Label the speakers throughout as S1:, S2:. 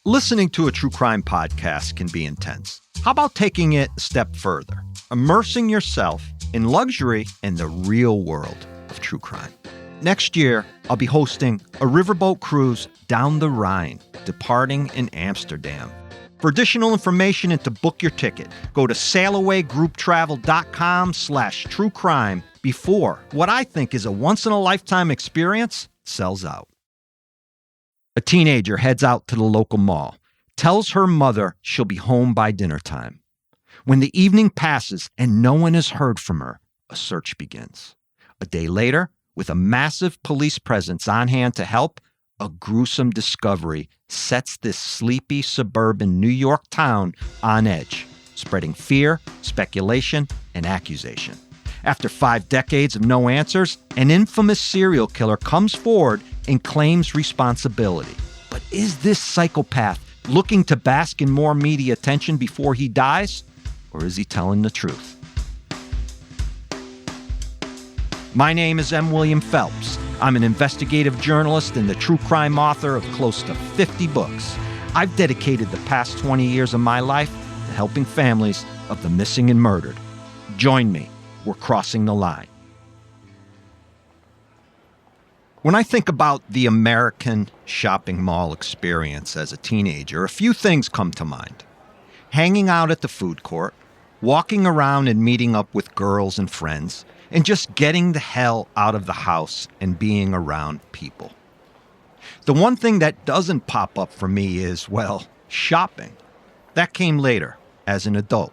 S1: Listening to a true crime podcast can be intense. How about taking it a step further? Immersing yourself in luxury and the real world of true crime. Next year, I'll be hosting a riverboat cruise down the Rhine, departing in Amsterdam. For additional information and to book your ticket, go to sailawaygrouptravel.com/truecrime before what I think is a once-in-a-lifetime experience sells out. A teenager heads out to the local mall, tells her mother she'll be home by dinner time. When the evening passes and no one has heard from her, a search begins. A day later, with a massive police presence on hand to help, a gruesome discovery sets this sleepy suburban New York town on edge, spreading fear, speculation, and accusation. After 5 decades of no answers, an infamous serial killer comes forward and claims responsibility. But is this psychopath looking to bask in more media attention before he dies? Or is he telling the truth? My name is M. William Phelps. I'm an investigative journalist and the true crime author of close to 50 books. I've dedicated the past 20 years of my life to helping families of the missing and murdered. Join me. We're crossing the line. When I think about the American shopping mall experience as a teenager, a few things come to mind. Hanging out at the food court, walking around and meeting up with girls and friends, and just getting the hell out of the house and being around people. The one thing that doesn't pop up for me is, well, shopping. That came later, as an adult.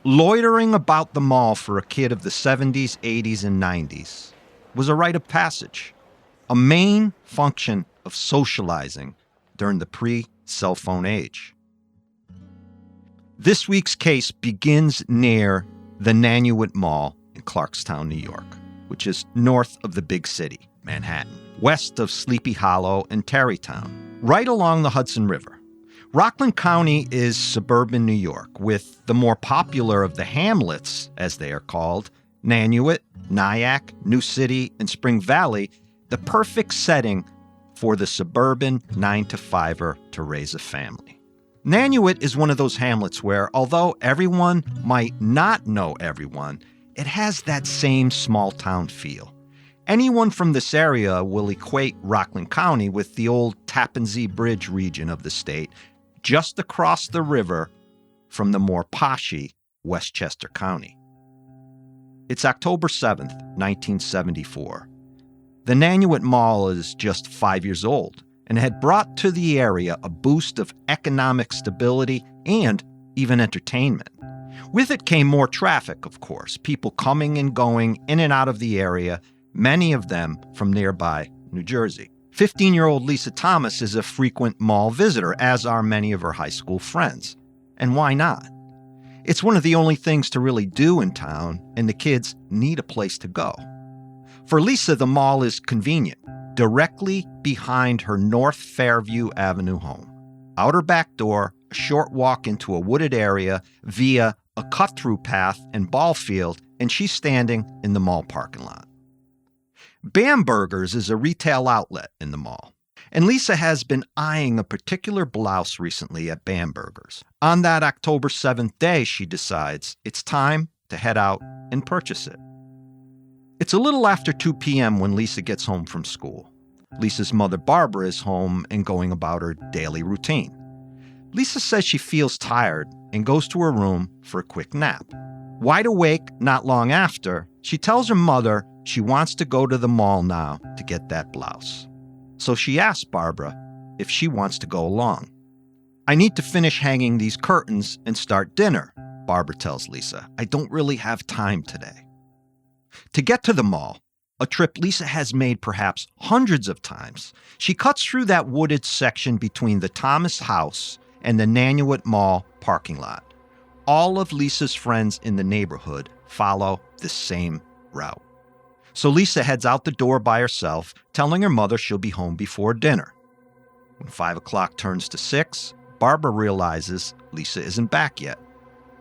S1: Loitering about the mall for a kid of the 70s, 80s, and 90s was a rite of passage, a main function of socializing during the pre-cell phone age. This week's case begins near the Nanuet Mall in Clarkstown, New York, which is north of the big city, Manhattan, west of Sleepy Hollow and Tarrytown, right along the Hudson River. Rockland County is suburban New York, with the more popular of the hamlets, as they are called, Nanuet, Nyack, New City, and Spring Valley, the perfect setting for the suburban 9-to-5er to raise a family. Nanuet is one of those hamlets where, although everyone might not know everyone, it has that same small-town feel. Anyone from this area will equate Rockland County with the old Tappan Zee Bridge region of the state, just across the river from the more poshy Westchester County. It's October 7th, 1974. The Nanuet Mall is just 5 years old and had brought to the area a boost of economic stability and even entertainment. With it came more traffic, of course, people coming and going in and out of the area, many of them from nearby New Jersey. 15-year-old Lisa Thomas is a frequent mall visitor, as are many of her high school friends. And why not? It's one of the only things to really do in town, and the kids need a place to go. For Lisa, the mall is convenient, directly behind her North Fairview Avenue home. Out her back door, a short walk into a wooded area via a cut-through path and ball field, and she's standing in the mall parking lot. Bamberger's is a retail outlet in the mall, and Lisa has been eyeing a particular blouse recently at Bamberger's. On that October 7th day, she decides it's time to head out and purchase it. It's a little after 2 p.m. when Lisa gets home from school. Lisa's mother, Barbara, is home and going about her daily routine. Lisa says she feels tired and goes to her room for a quick nap. Wide awake not long after, she tells her mother she wants to go to the mall now to get that blouse. So she asks Barbara if she wants to go along. "I need to finish hanging these curtains and start dinner," Barbara tells Lisa. "I don't really have time today." To get to the mall, a trip Lisa has made perhaps hundreds of times, she cuts through that wooded section between the Thomas house and the Nanuet Mall parking lot. All of Lisa's friends in the neighborhood follow the same route. So Lisa heads out the door by herself, telling her mother she'll be home before dinner. When 5 o'clock turns to 6, Barbara realizes Lisa isn't back yet,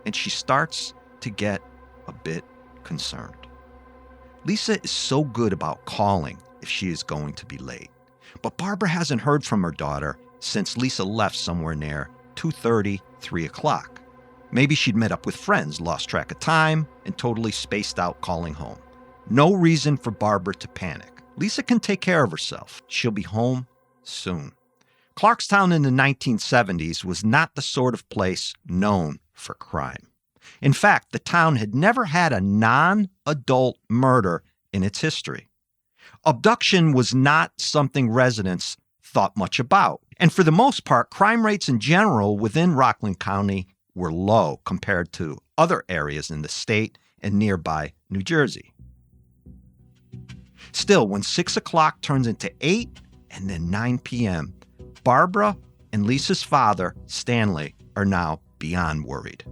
S1: and she starts to get a bit concerned. Lisa is so good about calling if she is going to be late, but Barbara hasn't heard from her daughter since Lisa left somewhere near 2:30, 3 o'clock. Maybe she'd met up with friends, lost track of time, and totally spaced out calling home. No reason for Barbara to panic. Lisa can take care of herself. She'll be home soon. Clarkstown in the 1970s was not the sort of place known for crime. In fact, the town had never had a non-adult murder in its history. Abduction was not something residents thought much about. And for the most part, crime rates in general within Rockland County were low compared to other areas in the state and nearby New Jersey. Still, when 6 o'clock turns into 8 and then 9 p.m., Barbara and Lisa's father, Stanley, are now beyond worried.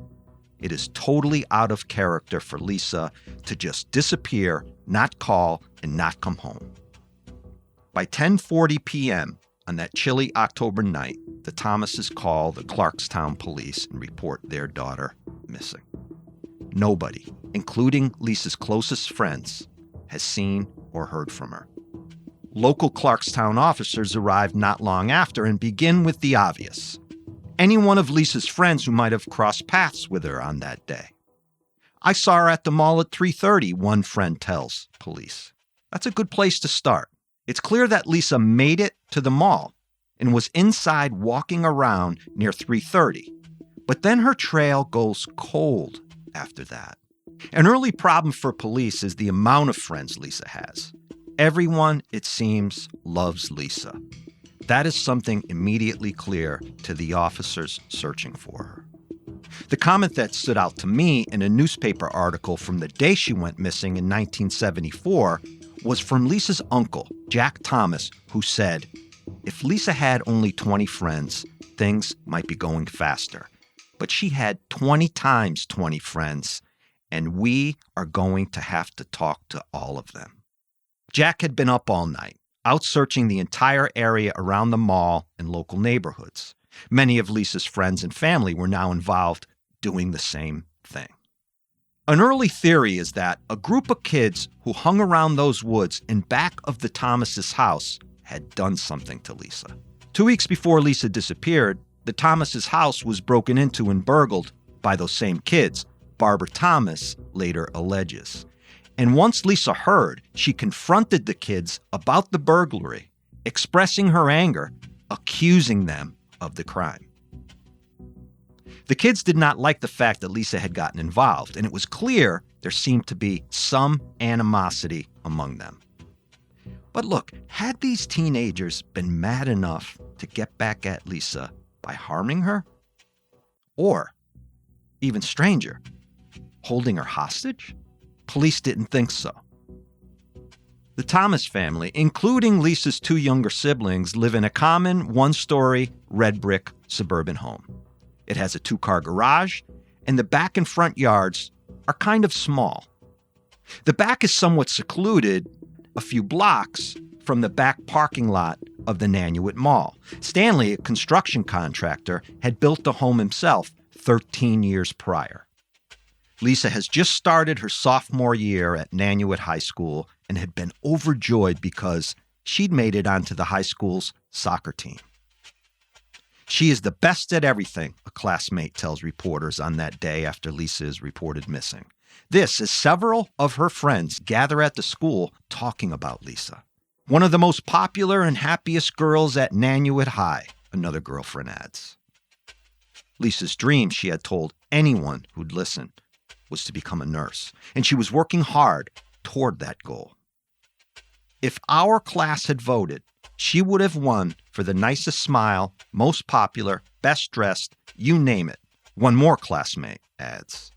S1: It is totally out of character for Lisa to just disappear, not call, and not come home. By 10:40 p.m. on that chilly October night, the Thomases call the Clarkstown police and report their daughter missing. Nobody, including Lisa's closest friends, has seen or heard from her. Local Clarkstown officers arrive not long after and begin with the obvious. Any one of Lisa's friends who might have crossed paths with her on that day. I saw her at the mall at 3:30, one friend tells police. That's a good place to start. It's clear that Lisa made it to the mall and was inside walking around near 3:30. But then her trail goes cold after that. An early problem for police is the amount of friends Lisa has. Everyone, it seems, loves Lisa. That is something immediately clear to the officers searching for her. The comment that stood out to me in a newspaper article from the day she went missing in 1974 was from Lisa's uncle, Jack Thomas, who said, "If Lisa had only 20 friends, things might be going faster. But she had 20 times 20 friends, and we are going to have to talk to all of them." Jack had been up all night, out searching the entire area around the mall and local neighborhoods. Many of Lisa's friends and family were now involved doing the same thing. An early theory is that a group of kids who hung around those woods in back of the Thomases' house had done something to Lisa. 2 weeks before Lisa disappeared, the Thomases' house was broken into and burgled by those same kids, Barbara Thomas later alleges. And once Lisa heard, she confronted the kids about the burglary, expressing her anger, accusing them of the crime. The kids did not like the fact that Lisa had gotten involved, and it was clear there seemed to be some animosity among them. But look, had these teenagers been mad enough to get back at Lisa by harming her? Or, even stranger, holding her hostage? Police didn't think so. The Thomas family, including Lisa's two younger siblings, live in a common one-story red brick suburban home. It has a 2-car garage, and the back and front yards are kind of small. The back is somewhat secluded, a few blocks from the back parking lot of the Nanuet Mall. Stanley, a construction contractor, had built the home himself 13 years prior. Lisa has just started her sophomore year at Nanuet High School and had been overjoyed because she'd made it onto the high school's soccer team. She is the best at everything, a classmate tells reporters on that day after Lisa is reported missing. This as several of her friends gather at the school talking about Lisa. One of the most popular and happiest girls at Nanuet High, another girlfriend adds. Lisa's dream, she had told anyone who'd listen, was to become a nurse, and she was working hard toward that goal. If our class had voted, she would have won for the nicest smile, most popular, best dressed, you name it, one more classmate adds.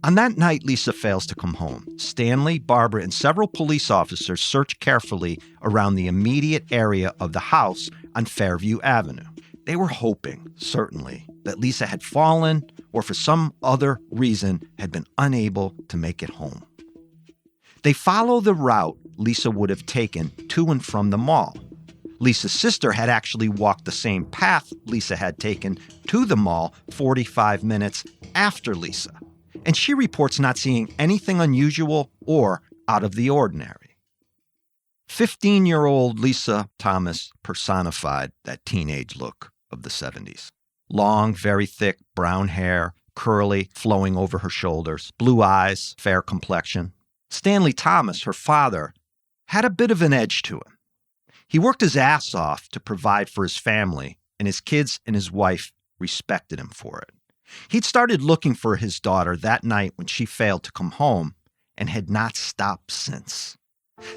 S1: On that night, Lisa fails to come home. Stanley, Barbara, and several police officers search carefully around the immediate area of the house on Fairview Avenue. They were hoping, certainly, that Lisa had fallen or for some other reason had been unable to make it home. They follow the route Lisa would have taken to and from the mall. Lisa's sister had actually walked the same path Lisa had taken to the mall 45 minutes after Lisa, and she reports not seeing anything unusual or out of the ordinary. 15-year-old Lisa Thomas personified that teenage look of the 70s. Long, very thick brown hair, curly, flowing over her shoulders, blue eyes, fair complexion. Stanley Thomas, her father, had a bit of an edge to him. He worked his ass off to provide for his family, and his kids and his wife respected him for it. He'd started looking for his daughter that night when she failed to come home and had not stopped since.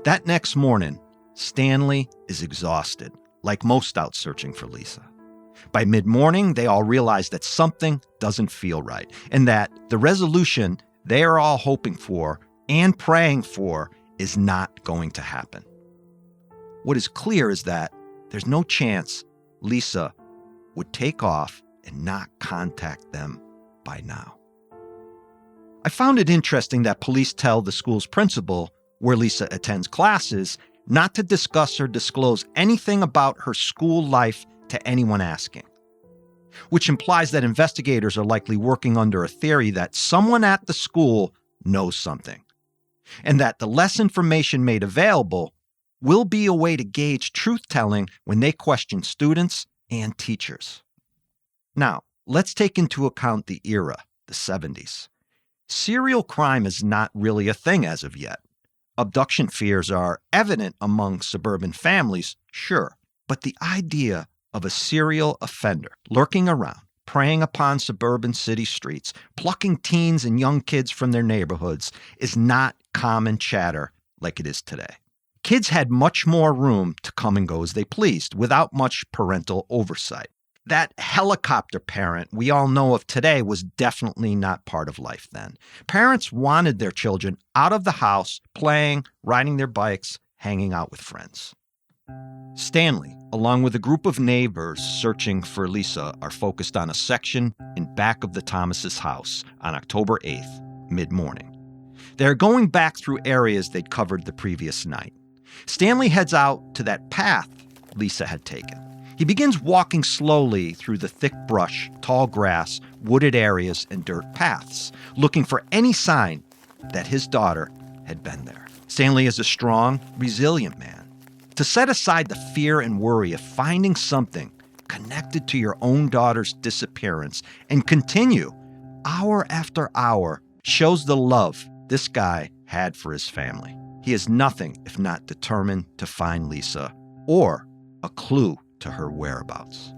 S1: That next morning, Stanley is exhausted, like most out searching for Lisa. By mid-morning, they all realize that something doesn't feel right, and that the resolution they are all hoping for and praying for is not going to happen. What is clear is that there's no chance Lisa would take off and not contact them by now. I found it interesting that police tell the school's principal, where Lisa attends classes, not to discuss or disclose anything about her school life to anyone asking, which implies that investigators are likely working under a theory that someone at the school knows something, and that the less information made available will be a way to gauge truth-telling when they question students and teachers. Now, let's take into account the era, the 70s. Serial crime is not really a thing as of yet. Abduction fears are evident among suburban families, sure, but the idea of a serial offender lurking around, preying upon suburban city streets, plucking teens and young kids from their neighborhoods is not common chatter like it is today. Kids had much more room to come and go as they pleased without much parental oversight. That helicopter parent we all know of today was definitely not part of life then. Parents wanted their children out of the house, playing, riding their bikes, hanging out with friends. Stanley, along with a group of neighbors searching for Lisa, are focused on a section in back of the Thomases' house on October 8th, mid-morning. They're going back through areas they'd covered the previous night. Stanley heads out to that path Lisa had taken. He begins walking slowly through the thick brush, tall grass, wooded areas, and dirt paths, looking for any sign that his daughter had been there. Stanley is a strong, resilient man. To set aside the fear and worry of finding something connected to your own daughter's disappearance and continue hour after hour shows the love this guy had for his family. He is nothing if not determined to find Lisa or a clue to her whereabouts.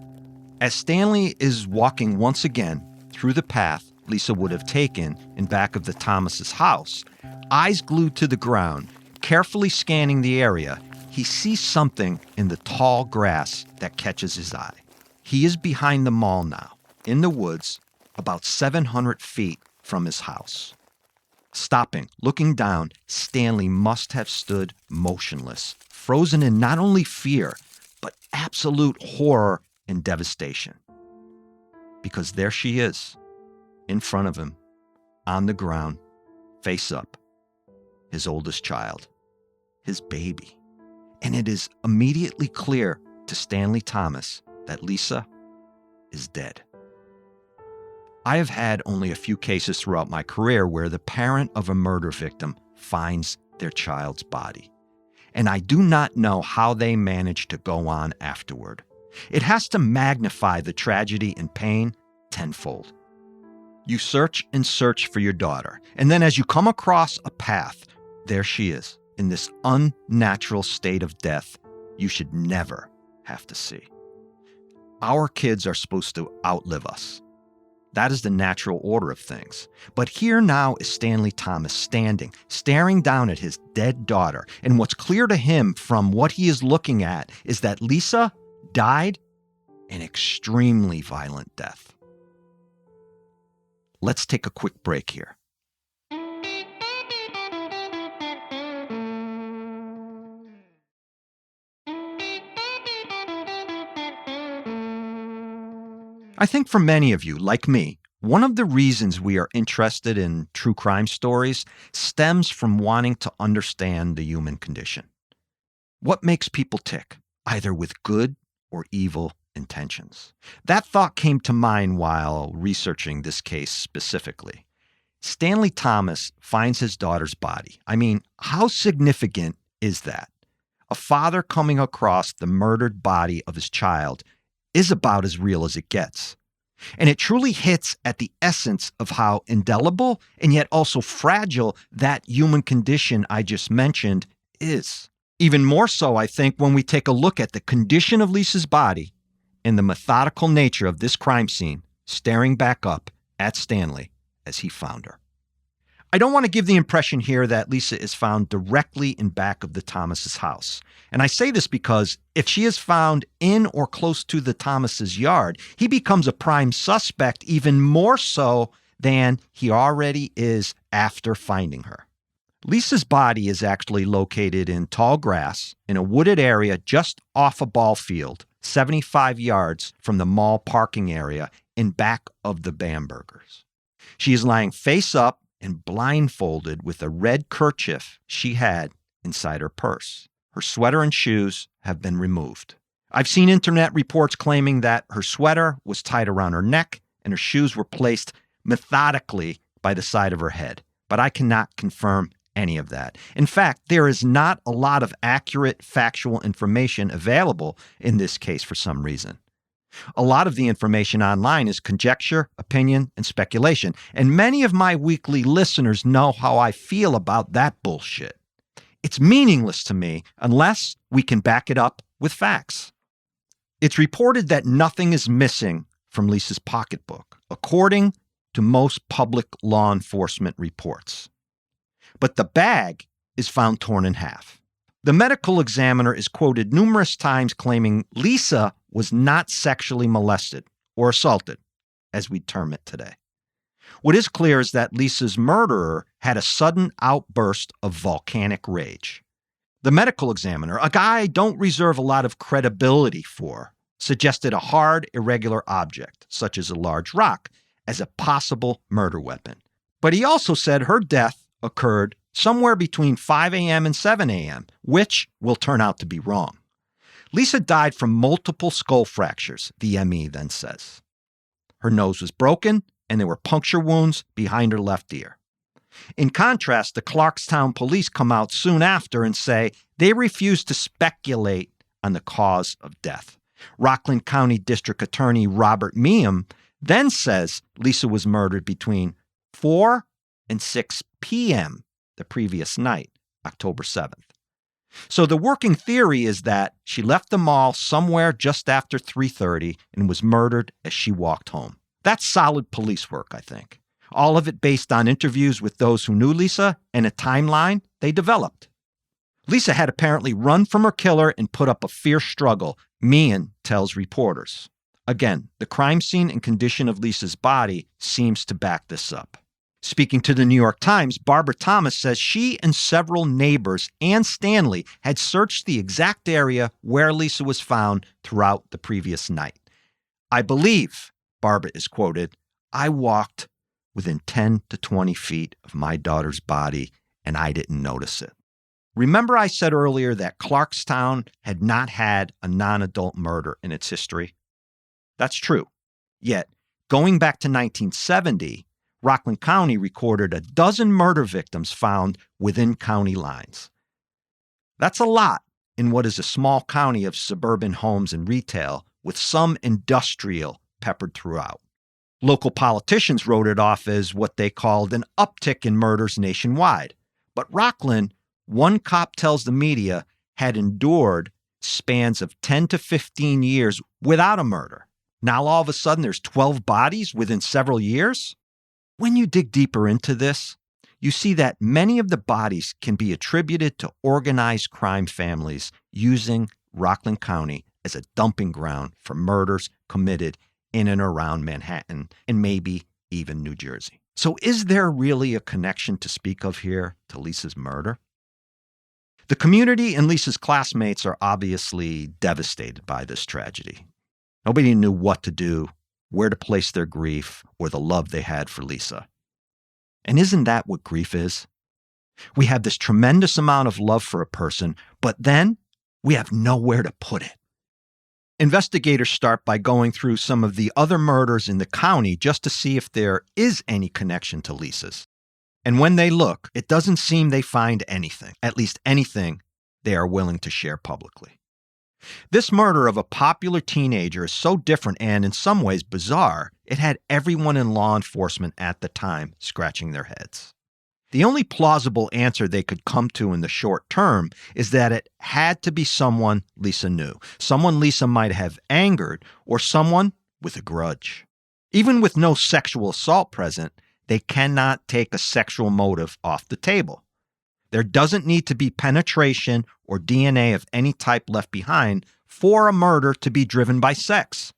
S1: As Stanley is walking once again through the path Lisa would have taken in back of the Thomases' house, eyes glued to the ground, carefully scanning the area, he sees something in the tall grass that catches his eye. He is behind the mall now, in the woods, about 700 feet from his house. Stopping, looking down, Stanley must have stood motionless, frozen in not only fear, but absolute horror and devastation. Because there she is, in front of him, on the ground, face up, his oldest child, his baby. And it is immediately clear to Stanley Thomas that Lisa is dead. I have had only a few cases throughout my career where the parent of a murder victim finds their child's body. And I do not know how they manage to go on afterward. It has to magnify the tragedy and pain tenfold. You search and search for your daughter, and then as you come across a path, there she is, in this unnatural state of death you should never have to see. Our kids are supposed to outlive us. That is the natural order of things. But here now is Stanley Thomas standing, staring down at his dead daughter. And what's clear to him from what he is looking at is that Lisa died an extremely violent death. Let's take a quick break here. I think for many of you, like me, one of the reasons we are interested in true crime stories stems from wanting to understand the human condition. What makes people tick, either with good or evil intentions? That thought came to mind while researching this case specifically. Stanley Thomas finds his daughter's body. I mean, how significant is that? a father coming across the murdered body of his child is about as real as it gets. And it truly hits at the essence of how indelible and yet also fragile that human condition I just mentioned is. Even more so, I think, when we take a look at the condition of Lisa's body and the methodical nature of this crime scene staring back up at Stanley as he found her. I don't want to give the impression here that Lisa is found directly in back of the Thomas's house. And I say this because if she is found in or close to the Thomas's yard, he becomes a prime suspect even more so than he already is after finding her. Lisa's body is actually located in tall grass in a wooded area just off a ball field, 75 yards from the mall parking area in back of the Bambergers. She is lying face up and blindfolded with a red kerchief she had inside her purse. Her sweater and shoes have been removed. I've seen internet reports claiming that her sweater was tied around her neck and her shoes were placed methodically by the side of her head, but I cannot confirm any of that. In fact, there is not a lot of accurate factual information available in this case for some reason. A lot of the information online is conjecture, opinion, and speculation, and many of my weekly listeners know how I feel about that bullshit. It's meaningless to me unless we can back it up with facts. It's reported that nothing is missing from Lisa's pocketbook, according to most public law enforcement reports. But the bag is found torn in half. The medical examiner is quoted numerous times claiming Lisa was not sexually molested or assaulted, as we term it today. What is clear is that Lisa's murderer had a sudden outburst of volcanic rage. The medical examiner, a guy I don't reserve a lot of credibility for, suggested a hard, irregular object, such as a large rock, as a possible murder weapon. But he also said her death occurred somewhere between 5 a.m. and 7 a.m., which will turn out to be wrong. Lisa died from multiple skull fractures, the ME then says. Her nose was broken, and there were puncture wounds behind her left ear. In contrast, the Clarkstown police come out soon after and say they refuse to speculate on the cause of death. Rockland County District Attorney Robert Meehan then says Lisa was murdered between 4 and 6 p.m. the previous night, October 7th. So the working theory is that she left the mall somewhere just after 3:30 and was murdered as she walked home. That's solid police work, I think. All of it based on interviews with those who knew Lisa and a timeline they developed. Lisa had apparently run from her killer and put up a fierce struggle, Meehan tells reporters. Again, the crime scene and condition of Lisa's body seems to back this up. Speaking to the New York Times, Barbara Thomas says she and several neighbors and Stanley had searched the exact area where Lisa was found throughout the previous night. I believe, Barbara is quoted, I walked within 10 to 20 feet of my daughter's body and I didn't notice it. Remember I said earlier that Clarkstown had not had a non-adult murder in its history? That's true. Yet, going back to 1970, Rockland County recorded a dozen murder victims found within county lines. That's a lot in what is a small county of suburban homes and retail, with some industrial peppered throughout. Local politicians wrote it off as what they called an uptick in murders nationwide. But Rockland, one cop tells the media, had endured spans of 10 to 15 years without a murder. Now all of a sudden there's 12 bodies within several years? When you dig deeper into this, you see that many of the bodies can be attributed to organized crime families using Rockland County as a dumping ground for murders committed in and around Manhattan and maybe even New Jersey. So is there really a connection to speak of here to Lisa's murder? The community and Lisa's classmates are obviously devastated by this tragedy. Nobody knew what to do, where to place their grief, or the love they had for Lisa. And isn't that what grief is? We have this tremendous amount of love for a person, but then we have nowhere to put it. Investigators start by going through some of the other murders in the county just to see if there is any connection to Lisa's. And when they look, it doesn't seem they find anything, at least anything they are willing to share publicly. This murder of a popular teenager is so different and in some ways bizarre, it had everyone in law enforcement at the time scratching their heads. The only plausible answer they could come to in the short term is that it had to be someone Lisa knew, someone Lisa might have angered, or someone with a grudge. Even with no sexual assault present, they cannot take a sexual motive off the table. There doesn't need to be penetration or DNA of any type left behind for a murder to be driven by sex.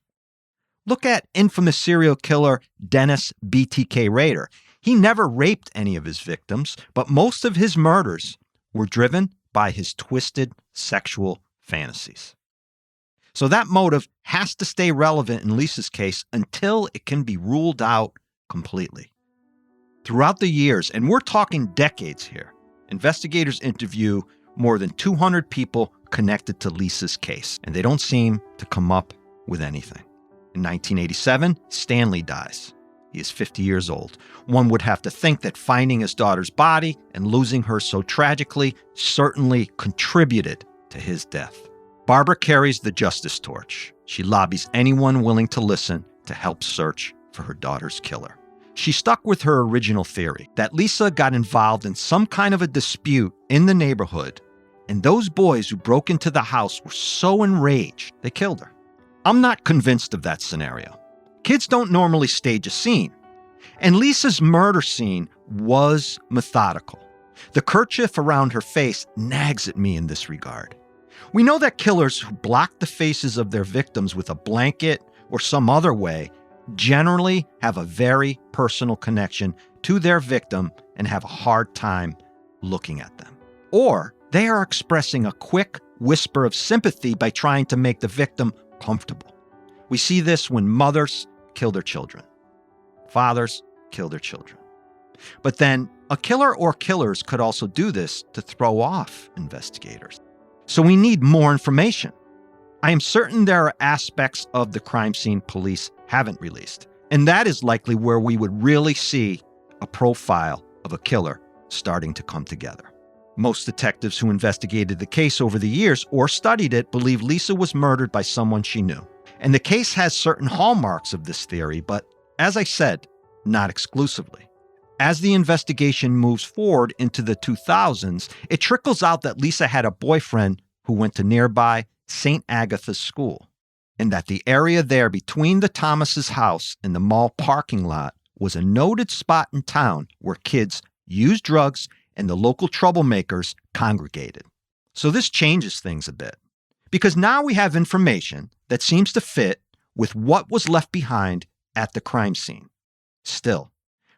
S1: Look at infamous serial killer Dennis BTK Rader. He never raped any of his victims, but most of his murders were driven by his twisted sexual fantasies. So that motive has to stay relevant in Lisa's case until it can be ruled out completely. Throughout the years, and we're talking decades here, investigators interview more than 200 people connected to Lisa's case, and they don't seem to come up with anything. In 1987, Stanley dies. He is 50 years old. One would have to think that finding his daughter's body and losing her so tragically certainly contributed to his death. Barbara carries the justice torch. She lobbies anyone willing to listen to help search for her daughter's killer. She stuck with her original theory that Lisa got involved in some kind of a dispute in the neighborhood, and those boys who broke into the house were so enraged they killed her. I'm not convinced of that scenario. Kids don't normally stage a scene, and Lisa's murder scene was methodical. The kerchief around her face nags at me in this regard. We know that killers who block the faces of their victims with a blanket or some other way generally have a very personal connection to their victim and have a hard time looking at them. Or they are expressing a quick whisper of sympathy by trying to make the victim comfortable. We see this when mothers kill their children, fathers kill their children. But then a killer or killers could also do this to throw off investigators. So we need more information. I am certain there are aspects of the crime scene police haven't released, and that is likely where we would really see a profile of a killer starting to come together. Most detectives who investigated the case over the years or studied it believe Lisa was murdered by someone she knew. And the case has certain hallmarks of this theory, but as I said, not exclusively. As the investigation moves forward into the 2000s, it trickles out that Lisa had a boyfriend who went to nearby St. Agatha's School, and that the area there between the Thomas's house and the mall parking lot was a noted spot in town where kids used drugs and the local troublemakers congregated. So this changes things a bit, because now we have information that seems to fit with what was left behind at the crime scene. Still,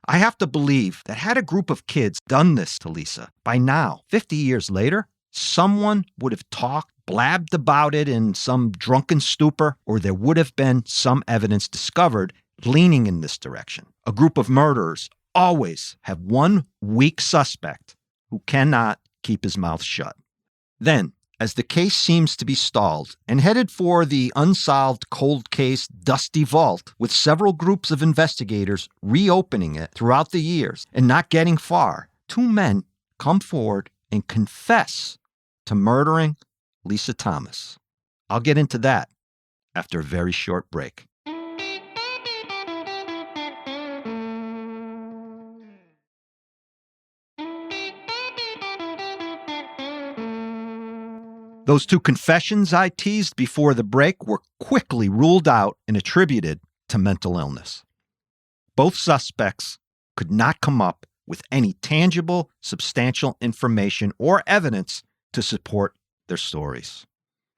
S1: I have to believe that had a group of kids done this to Lisa, by now, 50 years later, someone would have talked, blabbed about it in some drunken stupor, or there would have been some evidence discovered leaning in this direction. A group of murderers always have one weak suspect who cannot keep his mouth shut. Then, as the case seems to be stalled and headed for the unsolved cold case dusty vault, with several groups of investigators reopening it throughout the years and not getting far, two men come forward and confess to murdering Lisa Thomas. I'll get into that after a very short break. Those two confessions I teased before the break were quickly ruled out and attributed to mental illness. Both suspects could not come up with any tangible, substantial information or evidence to support their stories.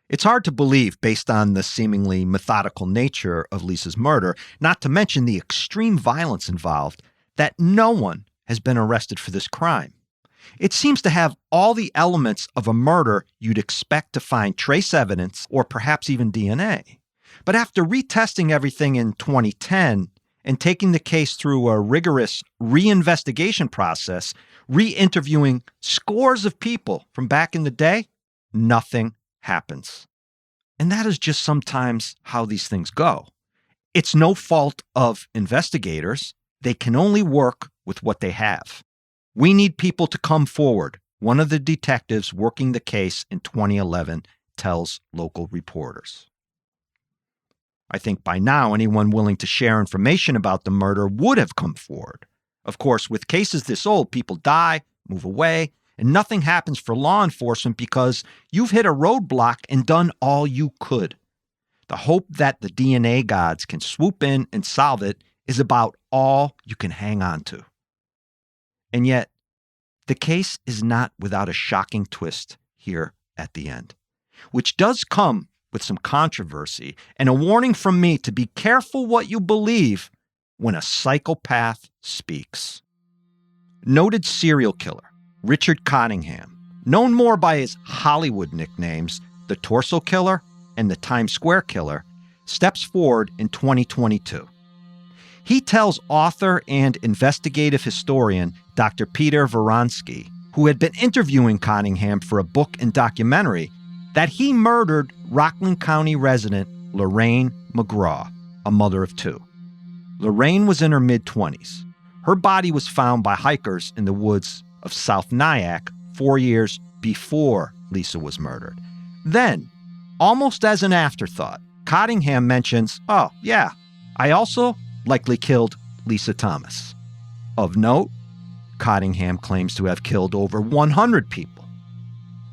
S1: It's hard to believe, based on the seemingly methodical nature of Lisa's murder, not to mention the extreme violence involved, that no one has been arrested for this crime. It seems to have all the elements of a murder you'd expect to find trace evidence or perhaps even DNA. But after retesting everything in 2010 and taking the case through a rigorous reinvestigation process, re-interviewing scores of people from back in the day, nothing happens. And that is just sometimes how these things go. It's no fault of investigators. They can only work with what they have. We need people to come forward one of the detectives working the case in 2011 tells local reporters. I think by now anyone willing to share information about the murder would have come forward. Of course, with cases this old, people die, move away, and nothing happens for law enforcement because you've hit a roadblock and done all you could. The hope that the DNA gods can swoop in and solve it is about all you can hang on to. And yet, the case is not without a shocking twist here at the end, which does come with some controversy and a warning from me to be careful what you believe when a psychopath speaks. Noted serial killer Richard Cottingham, known more by his Hollywood nicknames, the Torso Killer and the Times Square Killer, steps forward in 2022. He tells author and investigative historian Dr. Peter Vronsky, who had been interviewing Cottingham for a book and documentary, that he murdered Rockland County resident Lorraine McGraw, a mother of two. Lorraine was in her mid-20s. Her body was found by hikers in the woods of South Nyack 4 years before Lisa was murdered. Then, almost as an afterthought, Cottingham mentions, "Oh, yeah, I also likely killed Lisa Thomas." Of note, Cottingham claims to have killed over 100 people.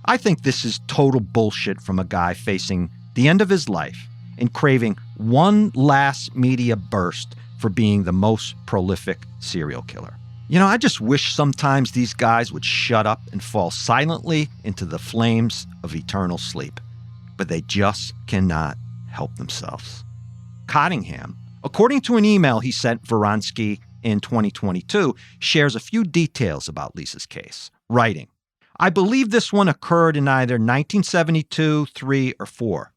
S1: I think this is total bullshit from a guy facing the end of his life and craving one last media burst for being the most prolific serial killer. I just wish sometimes these guys would shut up and fall silently into the flames of eternal sleep. But they just cannot help themselves. Cottingham, according to an email he sent Vronsky in 2022, shares a few details about Lisa's case, writing, "I believe this one occurred in either 1972, 3, or 4.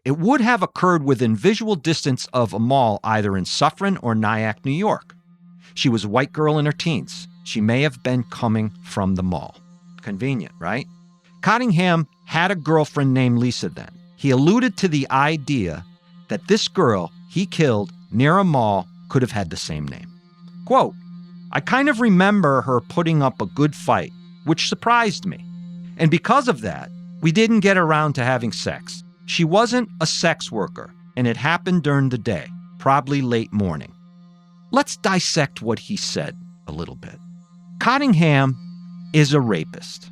S1: It would have occurred within visual distance of a mall either in Suffern or Nyack, New York. She was a white girl in her teens. She may have been coming from the mall." Convenient, right? Cottingham had a girlfriend named Lisa then. He alluded to the idea that this girl he killed near a mall could have had the same name. Quote, "I kind of remember her putting up a good fight, which surprised me. And because of that, we didn't get around to having sex. She wasn't a sex worker, and it happened during the day, probably late morning." Let's dissect what he said a little bit. Cottingham is a rapist,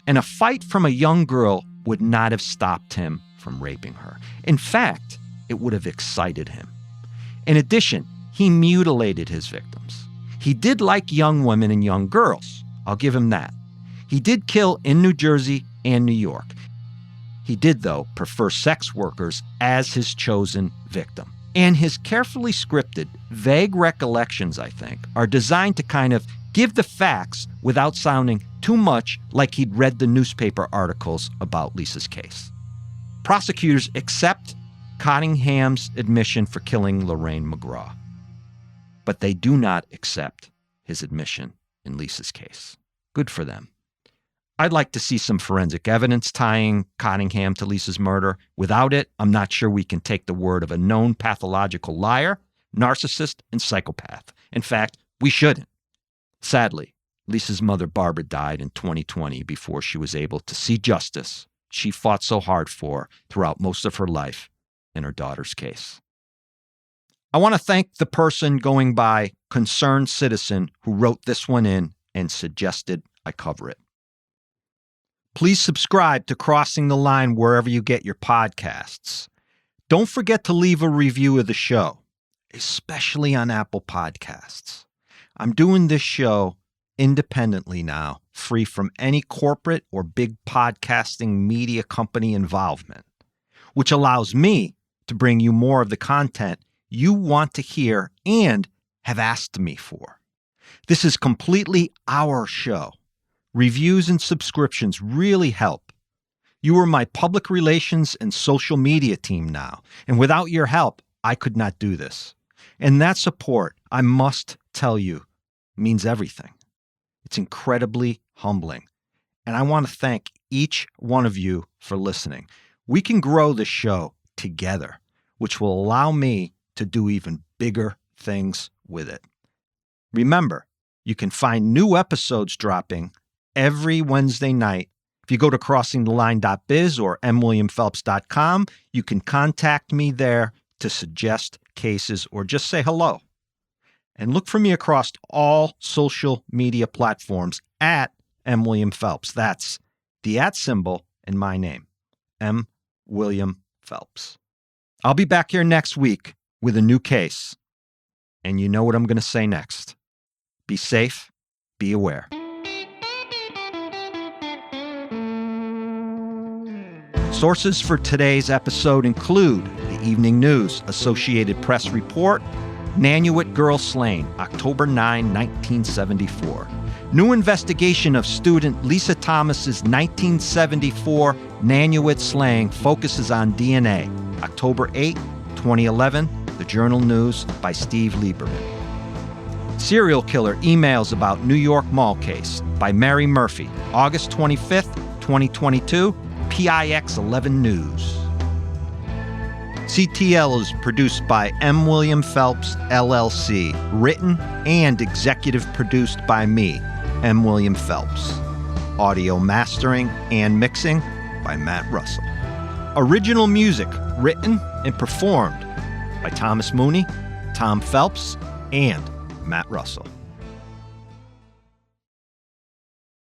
S1: and a fight from a young girl would not have stopped him from raping her. In fact, it would have excited him. In addition, he mutilated his victims. He did like young women and young girls. I'll give him that. He did kill in New Jersey and New York. He did, though, prefer sex workers as his chosen victim. And his carefully scripted, vague recollections, I think, are designed to kind of give the facts without sounding too much like he'd read the newspaper articles about Lisa's case. Prosecutors accept Cottingham's admission for killing Lorraine McGraw, but they do not accept his admission in Lisa's case. Good for them. I'd like to see some forensic evidence tying Cottingham to Lisa's murder. Without it, I'm not sure we can take the word of a known pathological liar, narcissist, and psychopath. In fact, we shouldn't. Sadly, Lisa's mother, Barbara, died in 2020 before she was able to see justice she fought so hard for throughout most of her life in her daughter's case. I want to thank the person going by Concerned Citizen who wrote this one in and suggested I cover it. Please subscribe to Crossing the Line wherever you get your podcasts. Don't forget to leave a review of the show, especially on Apple Podcasts. I'm doing this show independently now, free from any corporate or big podcasting media company involvement, which allows me to bring you more of the content you want to hear and have asked me for. This is completely our show. Reviews and subscriptions really help. You are my public relations and social media team now, and without your help, I could not do this. And that support, I must tell you, means everything. It's incredibly humbling. And I want to thank each one of you for listening. We can grow this show together, which will allow me to do even bigger things with it. Remember, you can find new episodes dropping every Wednesday night. If you go to crossingtheline.biz or mwilliamphelps.com, you can contact me there to suggest cases or just say hello. And look for me across all social media platforms at M. William Phelps. That's the @ symbol and my name, M. William Phelps. I'll be back here next week with a new case. And you know what I'm going to say next. Be safe, be aware. Sources for today's episode include the Evening News, Associated Press report, Nanuet girl slain, October 9, 1974. New investigation of student Lisa Thomas's 1974 Nanuet slaying focuses on DNA, October 8, 2011, The Journal News by Steve Lieberman. Serial killer emails about New York Mall case by Mary Murphy, August 25, 2022, PIX 11 News. CTL is produced by M. William Phelps, LLC, written and executive produced by me, M. William Phelps. Audio mastering and mixing by Matt Russell. Original music written and performed by Thomas Mooney, Tom Phelps, and Matt Russell.